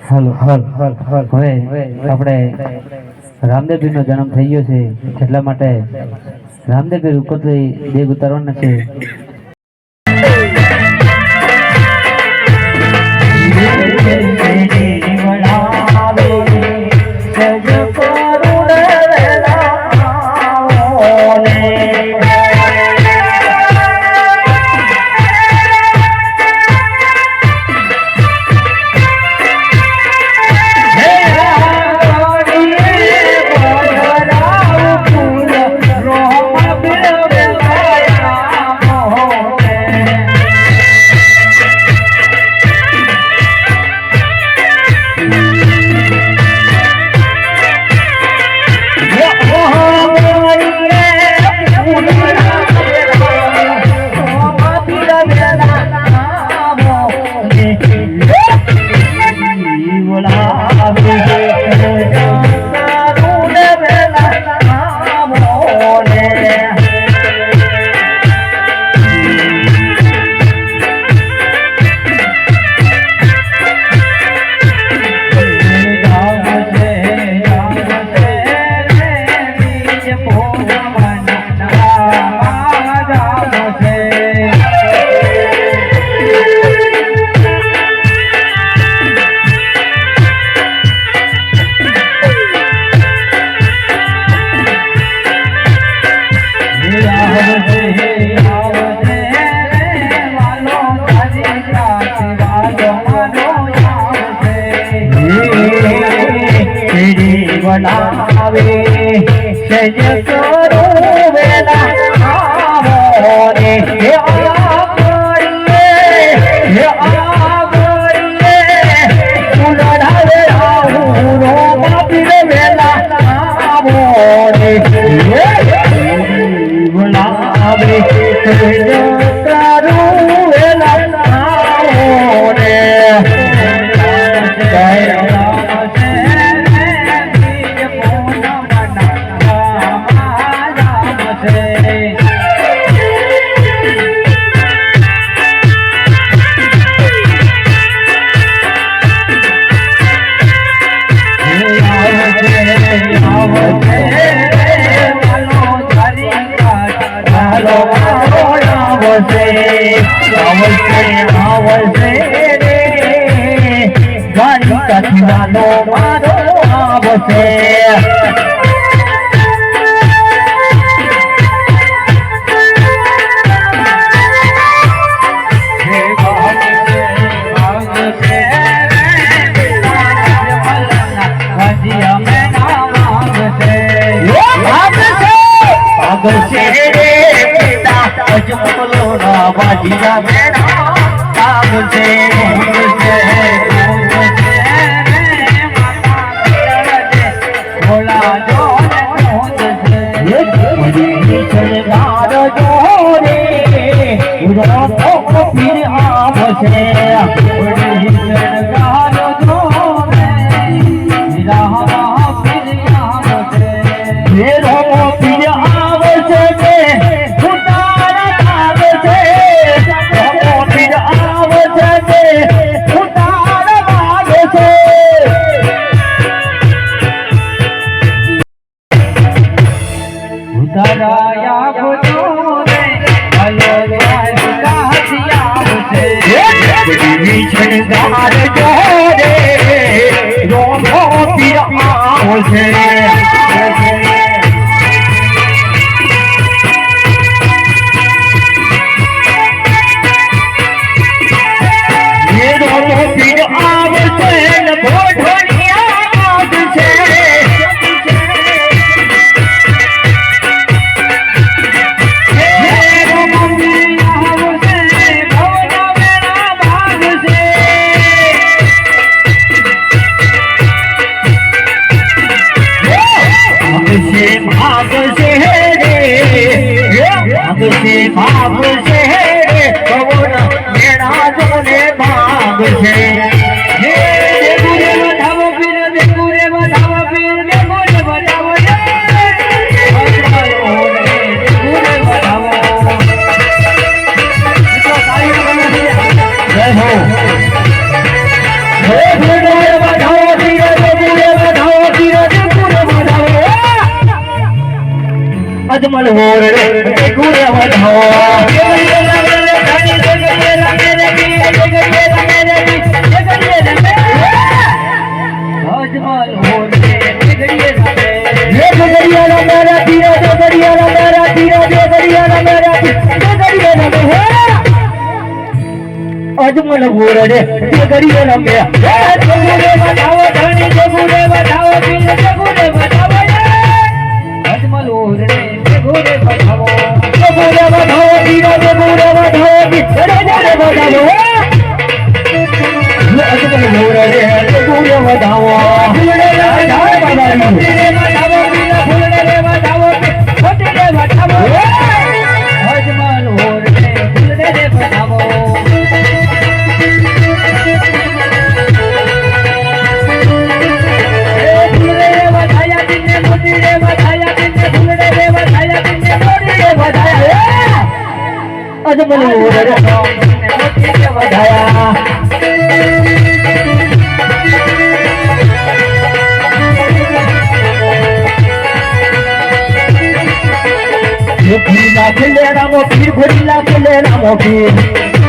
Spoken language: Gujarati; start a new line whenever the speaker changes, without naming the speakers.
હાલો હાલ હવે આપણે રામદેવપીરનો જન્મ થઈ ગયો છે એટલા માટે રામદેવપીર ઉપરથી દેગ ઉતારવાના છે.
बनावे सज करो वेला आवो रे हे आगोरिए उलड़ावे आऊरो बापिर वेला आवो रे बुलावे सज करो वेला आवो रे नो मारो आवसे बाजिया मेरा भाग से मेरा जो ने भाग से અજમલ હોર રે ગુરે વધાવો અજમલ હોર રે ગડીએ રમે જગુરે વધાવો ધણી જગુરે વધાવો પીર જગુરે વધાવો અજમલ હોર રે જગુરે વધાવો પીર જગુરે વધાવો અજમલ હોર રે જગુરે વધાવો અજમલ હોર રે વધાયા ઘોડીલા ખેલે રામો પીર ઘોડીલા ખેલે રામો પીર